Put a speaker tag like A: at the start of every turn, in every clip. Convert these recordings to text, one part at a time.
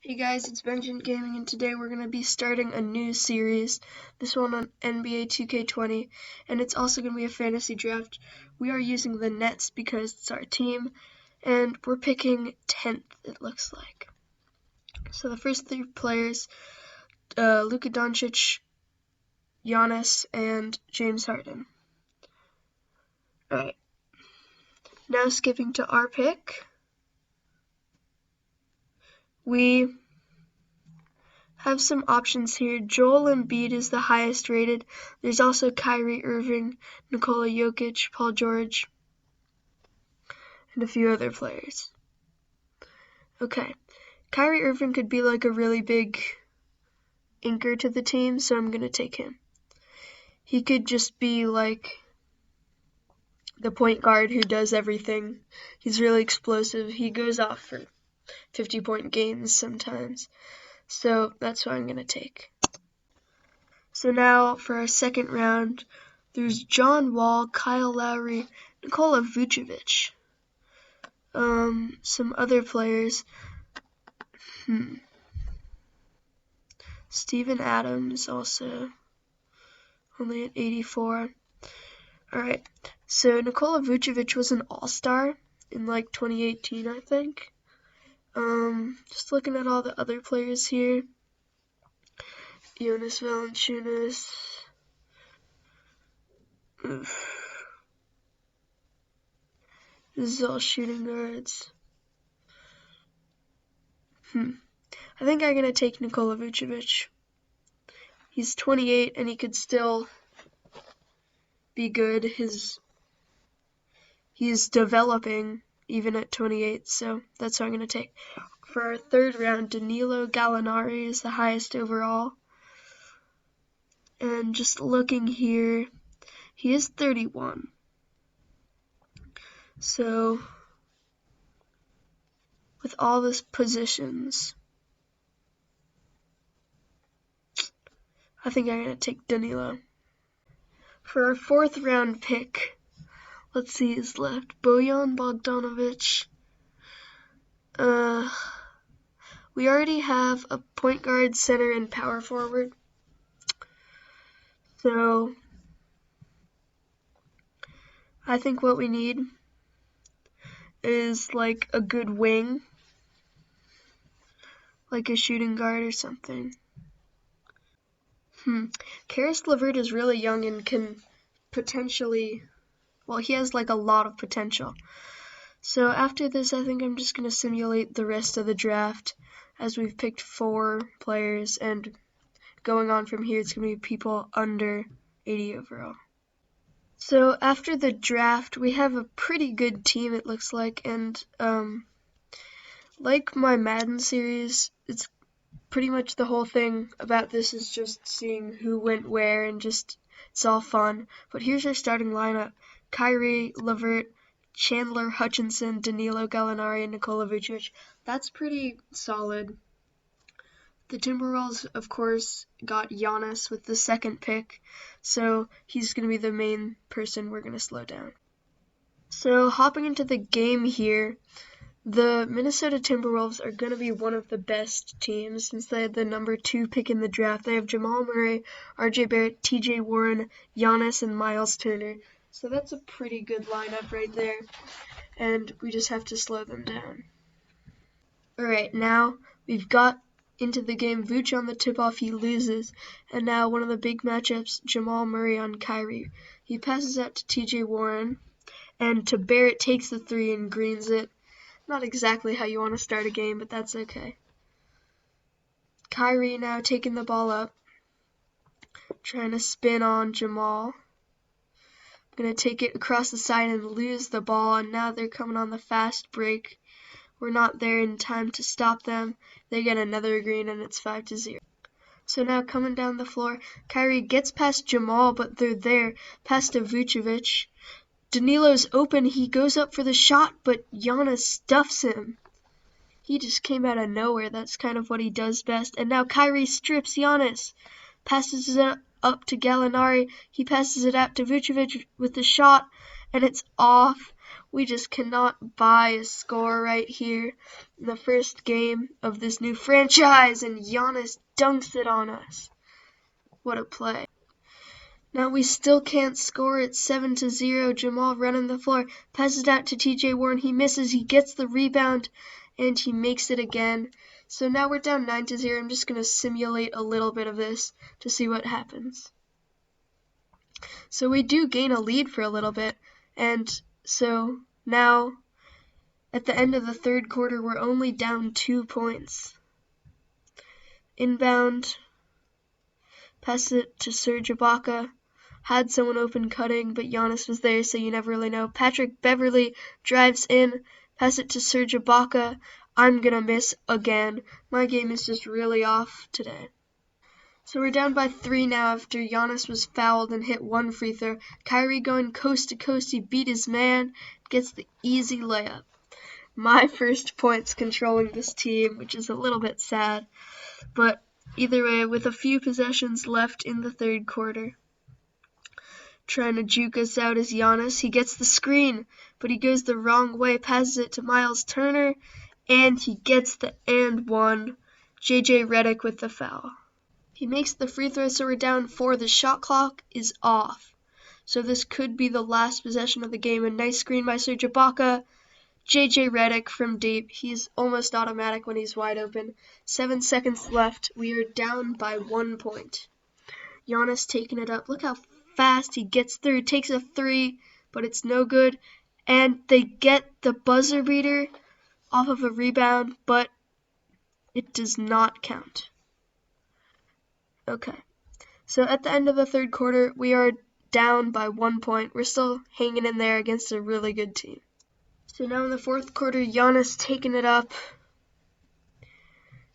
A: Hey guys, it's Vengeant Gaming, and today we're going to be starting a new series, this one on NBA 2K20, and it's also going to be a fantasy draft. We are using the Nets because it's our team, and we're picking 10th, it looks like. So the first three players, Luka Doncic, Giannis, and James Harden. Alright, now skipping to our pick. We have some options here. Joel Embiid is the highest rated. There's also Kyrie Irving, Nikola Jokic, Paul George, and a few other players. Okay, Kyrie Irving could be like a really big anchor to the team, so I'm going to take him. He could just be like the point guard who does everything. He's really explosive. He goes off for 50-point games sometimes. So that's who I'm going to take. So now for our second round, there's John Wall, Kyle Lowry, Nikola Vucevic. Some other players. Steven Adams also only at 84. Alright, so Nikola Vucevic was an all-star in like 2018, I think. Just looking at all the other players here. Jonas Valanciunas. This is all shooting guards. I think I'm going to take Nikola Vucevic. He's 28 and he could still be good. He's developing even at 28, so that's what I'm going to take. For our third round, Danilo Gallinari is the highest overall. And just looking here, he is 31. So, with all these positions, I think I'm going to take Danilo. For our fourth round pick, let's see who's left. Bojan Bogdanovic. We already have a point guard, center, and power forward. So, I think what we need is like a good wing, like a shooting guard or something. Caris LeVert is really young and can potentially, well, he has like a lot of potential. So after this, I think I'm just going to simulate the rest of the draft as we've picked 4 players, and going on from here, it's going to be people under 80 overall. So after the draft, we have a pretty good team, it looks like, and like my Madden series, it's pretty much the whole thing about this is just seeing who went where, and just it's all fun. But here's our starting lineup: Kyrie, LeVert, Chandler, Hutchinson, Danilo Gallinari, and Nikola Vucevic. That's pretty solid. The Timberwolves, of course, got Giannis with the second pick, so he's going to be the main person we're going to slow down. So hopping into the game here, the Minnesota Timberwolves are going to be one of the best teams since they had the number 2 pick in the draft. They have Jamal Murray, RJ Barrett, TJ Warren, Giannis, and Miles Turner. So that's a pretty good lineup right there, and we just have to slow them down. Alright, now we've got into the game. Vooch on the tip-off, he loses, and now one of the big matchups, Jamal Murray on Kyrie. He passes out to TJ Warren, and to Barrett takes the 3 and greens it. Not exactly how you want to start a game, but that's okay. Kyrie now taking the ball up, trying to spin on Jamal. Going to take it across the side and lose the ball, and now they're coming on the fast break. We're not there in time to stop them. They get another green, and it's 5-0. So now coming down the floor, Kyrie gets past Jamal, but they're there, past to Vucevic. Danilo's open, he goes up for the shot, but Giannis stuffs him. He just came out of nowhere. That's kind of what he does best. And now Kyrie strips Giannis. Passes it up to Gallinari. He passes it out to Vucevic with the shot, and it's off. We just cannot buy a score right here in the first game of this new franchise, and Giannis dunks it on us. What a play. Now we still can't score. It's 7-0. Jamal running the floor, passes out to TJ Warren. He misses. He gets the rebound, and he makes it again. So now we're down 9-0. I'm just going to simulate a little bit of this to see what happens. So we do gain a lead for a little bit, and so now at the end of the third quarter, we're only down 2 points. Inbound, pass it to Serge Ibaka. Had someone open cutting, but Giannis was there, so you never really know. Patrick Beverley drives in, pass it to Serge Ibaka. I'm gonna miss again. My game is just really off today. So we're down by 3 now after Giannis was fouled and hit 1 free throw. Kyrie going coast to coast. He beat his man, gets the easy layup. My first points controlling this team, which is a little bit sad. But either way, with a few possessions left in the third quarter, trying to juke us out is Giannis. He gets the screen, but he goes the wrong way, passes it to Miles Turner, and he gets the and one. JJ Redick with the foul. He makes the free throw, so we're down 4. The shot clock is off. So this could be the last possession of the game. A nice screen by Serge Ibaka. JJ Redick from deep. He's almost automatic when he's wide open. 7 seconds left. We are down by 1 point. Giannis taking it up. Look how fast he gets through. Takes a 3, but it's no good. And they get the buzzer beater off of a rebound, but it does not count. Okay. So at the end of the third quarter, we are down by 1 point. We're still hanging in there against a really good team. So now in the fourth quarter, Giannis taking it up.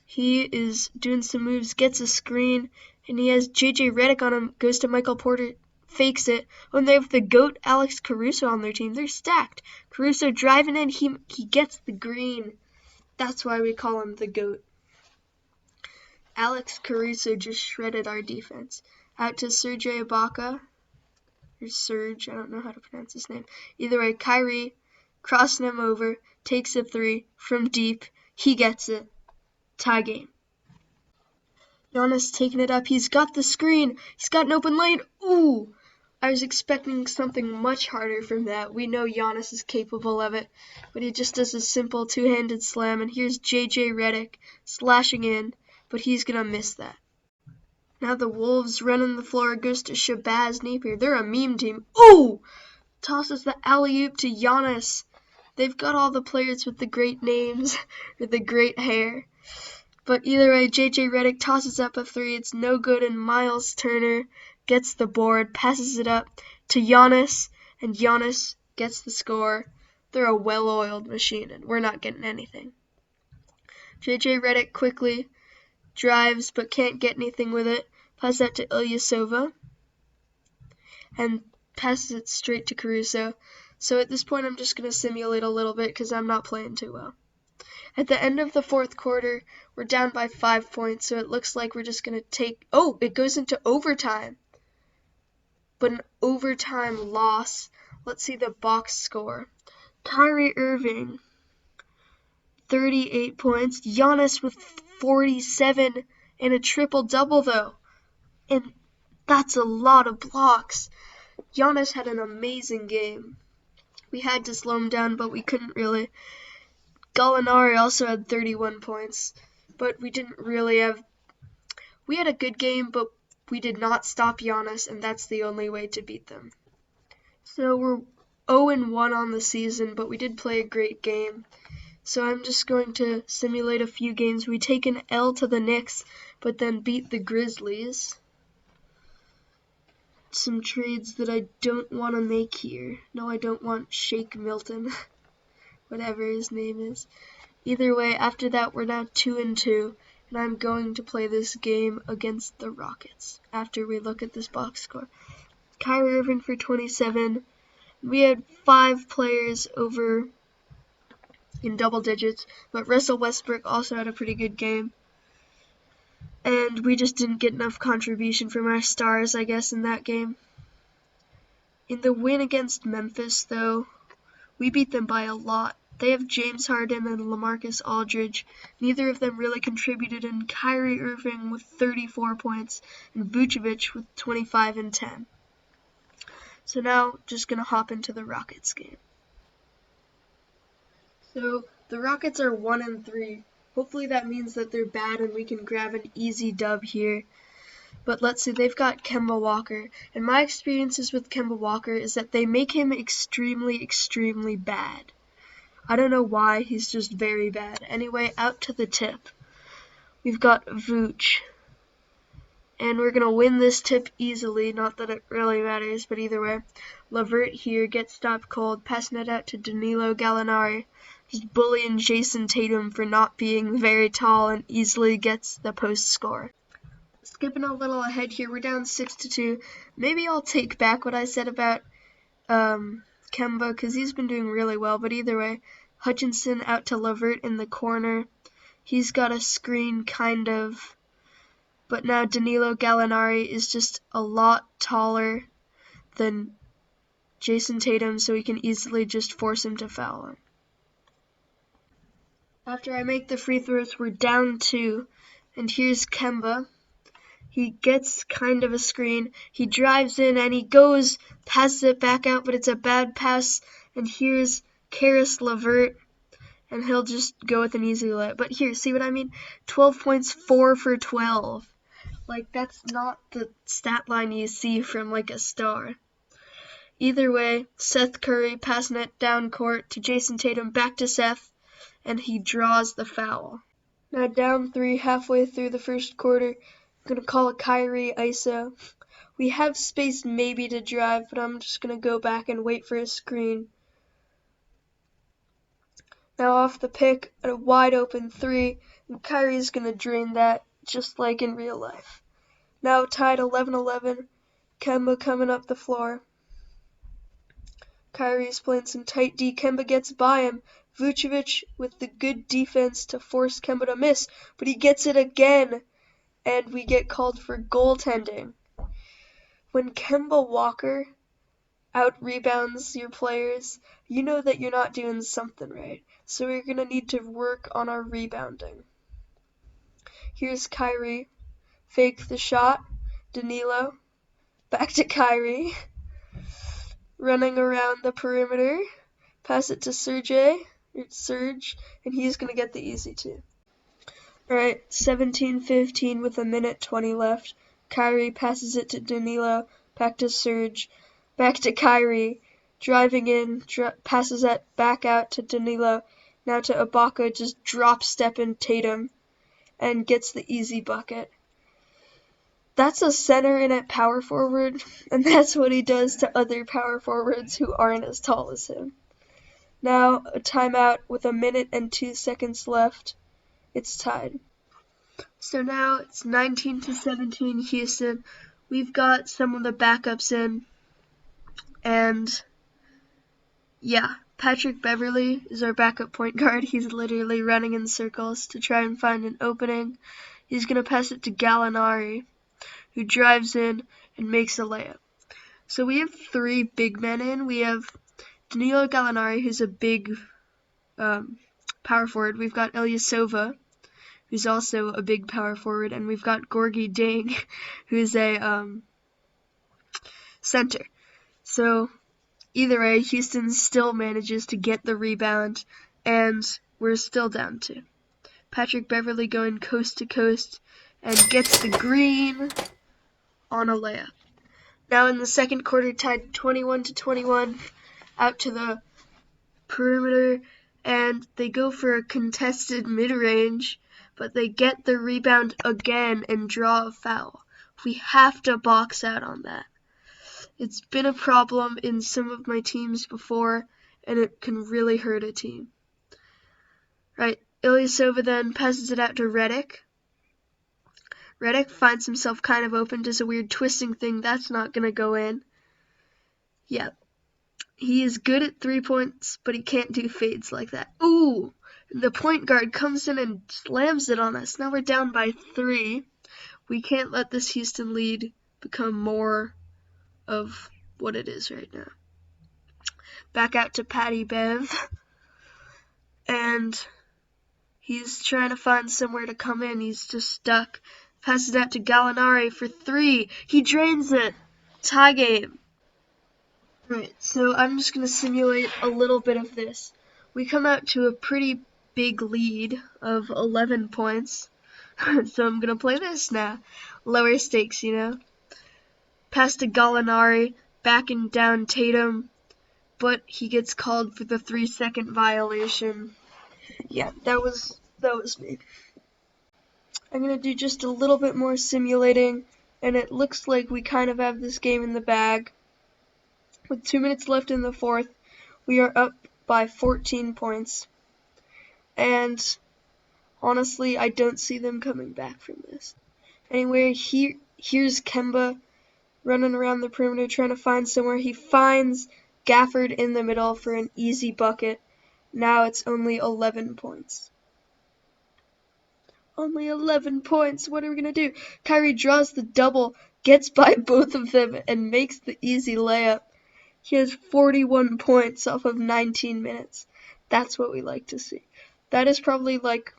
A: He is doing some moves, gets a screen, and he has JJ Redick on him, goes to Michael Porter, fakes it. When they have the GOAT Alex Caruso on their team, they're stacked. Caruso driving in, he gets the green. That's why we call him the GOAT. Alex Caruso just shredded our defense. Out to Serge Ibaka. Or Serge, I don't know how to pronounce his name. Either way, Kyrie crossing him over, takes a 3 from deep. He gets it. Tie game. Giannis taking it up. He's got the screen. He's got an open lane. Ooh! I was expecting something much harder from that. We know Giannis is capable of it, but he just does a simple two-handed slam, and here's JJ Redick slashing in, but he's going to miss that. Now the Wolves running the floor, goes to Shabazz Napier. They're a meme team. Ooh! Tosses the alley-oop to Giannis. They've got all the players with the great names, with the great hair. But either way, JJ Redick tosses up a 3. It's no good, and Miles Turner gets the board, passes it up to Giannis, and Giannis gets the score. They're a well-oiled machine, and we're not getting anything. JJ Redick quickly drives, but can't get anything with it. Passes that to Ilyasova, and passes it straight to Caruso. So at this point, I'm just going to simulate a little bit because I'm not playing too well. At the end of the fourth quarter, we're down by 5 points, so it looks like we're just going to take... Oh, it goes into overtime. But an overtime loss. Let's see the box score. Kyrie Irving, 38 points. Giannis with 47 and a triple-double, though. And that's a lot of blocks. Giannis had an amazing game. We had to slow him down, but we couldn't really. Gallinari also had 31 points, but we didn't really have... We had a good game, but we did not stop Giannis, and that's the only way to beat them. So we're 0-1 on the season, but we did play a great game. So I'm just going to simulate a few games. We take an L to the Knicks, but then beat the Grizzlies. Some trades that I don't want to make here. No, I don't want Shake Milton, whatever his name is. Either way, after that, we're now 2-2, and I'm going to play this game against the Rockets after we look at this box score. Kyrie Irving for 27. We had 5 players over in double digits, but Russell Westbrook also had a pretty good game. And we just didn't get enough contribution from our stars, I guess, in that game. In the win against Memphis, though, We beat them by a lot. They have James Harden and LaMarcus Aldridge. Neither of them really contributed, and Kyrie Irving with 34 points and Vucevic with 25 and 10. So now just going to hop into the Rockets game. So the Rockets are 1-3. Hopefully that means that they're bad and we can grab an easy dub here. But let's see, they've got Kemba Walker. And my experiences with Kemba Walker is that they make him extremely, extremely bad. I don't know why, he's just very bad. Anyway, out to the tip. We've got Vooch. And we're going to win this tip easily, not that it really matters, but either way. LeVert here gets stopped cold, passing it out to Danilo Gallinari. Just bullying Jason Tatum for not being very tall and easily gets the post score. Skipping a little ahead here, we're down 6-2. Maybe I'll take back what I said about Kemba, because he's been doing really well, but either way, Hutchinson out to LeVert in the corner. He's got a screen, kind of, but now Danilo Gallinari is just a lot taller than Jason Tatum, so we can easily just force him to foul him. After I make the free throws, we're down 2, and here's Kemba. He gets kind of a screen. He drives in and he goes, passes it back out, but it's a bad pass. And here's Caris LeVert, and he'll just go with an easy layup. But here, see what I mean? 12 points, 4 for 12. Like, that's not the stat line you see from, like, a star. Either way, Seth Curry passing it down court to Jason Tatum, back to Seth, and he draws the foul. Now down 3 halfway through the first quarter. I'm going to call it Kyrie ISO. We have space maybe to drive, but I'm just going to go back and wait for a screen. Now off the pick, a wide open 3, and Kyrie's going to drain that just like in real life. Now tied 11-11, Kemba coming up the floor. Kyrie's playing some tight D. Kemba gets by him. Vucevic with the good defense to force Kemba to miss, but he gets it again. And we get called for goaltending. When Kemba Walker out-rebounds your players, you know that you're not doing something right. So we're going to need to work on our rebounding. Here's Kyrie. Fake the shot. Danilo. Back to Kyrie. Running around the perimeter. Pass it to Serge, and he's going to get the easy 2. Alright, 17-15 with 1:20 left. Kyrie passes it to Danilo, back to Serge, back to Kyrie, driving in, passes it back out to Danilo, now to Ibaka, just drop stepping Tatum, and gets the easy bucket. That's a center in at power forward, and that's what he does to other power forwards who aren't as tall as him. Now, a timeout with 1:02 left. It's tied. So now it's 19-17 Houston. We've got some of the backups in. And yeah, Patrick Beverley is our backup point guard. He's literally running in circles to try and find an opening. He's going to pass it to Gallinari, who drives in and makes a layup. So we have 3 big men in. We have Danilo Gallinari, who's a big power forward. We've got Ilyasova, who's also a big power forward, and we've got Gorgui Dieng, who's a center. So either way, Houston still manages to get the rebound, and we're still down 2. Patrick Beverley going coast to coast and gets the green on a layup. Now in the second quarter, tied 21-21, out to the perimeter, and they go for a contested mid-range, but they get the rebound again and draw a foul. We have to box out on that. It's been a problem in some of my teams before, and it can really hurt a team. Right, Ilyasova then passes it out to Redick. Redick finds himself kind of open, does a weird twisting thing. That's not going to go in. Yeah. He is good at 3 points, but he can't do fades like that. Ooh! The point guard comes in and slams it on us. Now we're down by 3. We can't let this Houston lead become more of what it is right now. back out to Patty Bev. And he's trying to find somewhere to come in. He's just stuck. Passes out to Gallinari for 3. He drains it. Tie game. Alright, so I'm just going to simulate a little bit of this. We come out to a pretty big lead of 11 points. So I'm going to play this now. Lower stakes, you know. Pass to Gallinari, backing down Tatum, but he gets called for the 3-second violation. Yeah, that was me. I'm going to do just a little bit more simulating, and it looks like we kind of have this game in the bag. With 2 minutes left in the fourth, we are up by 14 points. And honestly, I don't see them coming back from this. Anyway, here's Kemba running around the perimeter trying to find somewhere. He finds Gafford in the middle for an easy bucket. Now it's only 11 points. Only 11 points. What are we going to do? Kyrie draws the double, gets by both of them, and makes the easy layup. He has 41 points off of 19 minutes. That's what we like to see. That is probably like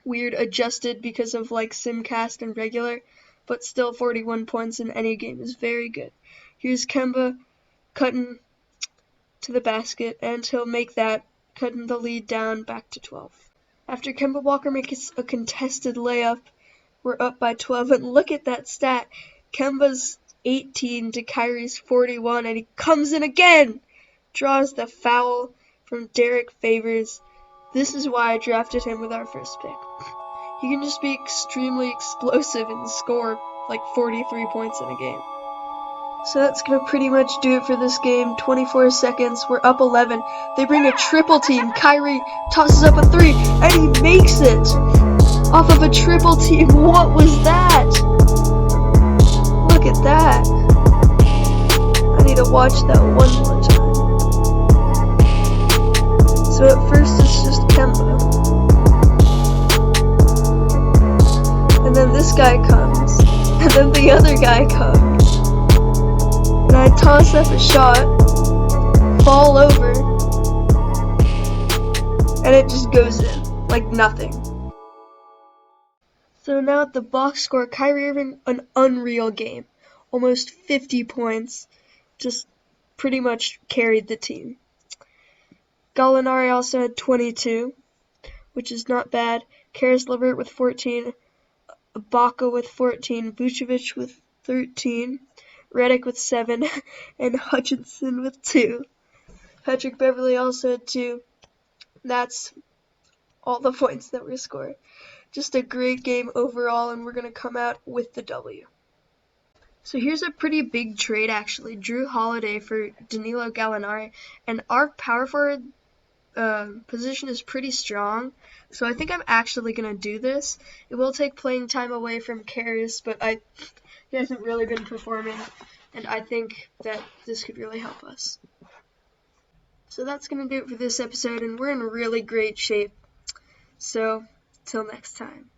A: weird adjusted because of like Simcast and regular, but still 41 points in any game is very good. Here's Kemba cutting to the basket, and he'll make that, cutting the lead down back to 12. After Kemba Walker makes a contested layup, we're up by 12, and look at that stat. Kemba's 18 to Kyrie's 41, and he comes in again! Draws the foul from Derek Favors. This is why I drafted him with our first pick. He can just be extremely explosive and score like 43 points in a game. So that's going to pretty much do it for this game. 24 seconds. We're up 11. They bring a triple team. Kyrie tosses up a 3, and he makes it off of a triple team. What was that? Look at that. I need to watch that one more time. So at first it's just Kemba. And then this guy comes. And then the other guy comes. And I toss up a shot, fall over, and it just goes in, like nothing. So now at the box score, Kyrie Irving, an unreal game. Almost 50 points, just pretty much carried the team. Gallinari also had 22, which is not bad. Caris LeVert with 14, Ibaka with 14, Vucevic with 13, Redick with 7, and Hutchinson with 2. Patrick Beverley also had 2. That's all the points that were scored. Just a great game overall, and we're going to come out with the W. So here's a pretty big trade, actually. Drew Holiday for Danilo Gallinari, and our power forward position is pretty strong, so I think I'm actually going to do this. It will take playing time away from Caris, but he hasn't really been performing, and I think that this could really help us. So that's going to do it for this episode, and we're in really great shape. So, till next time.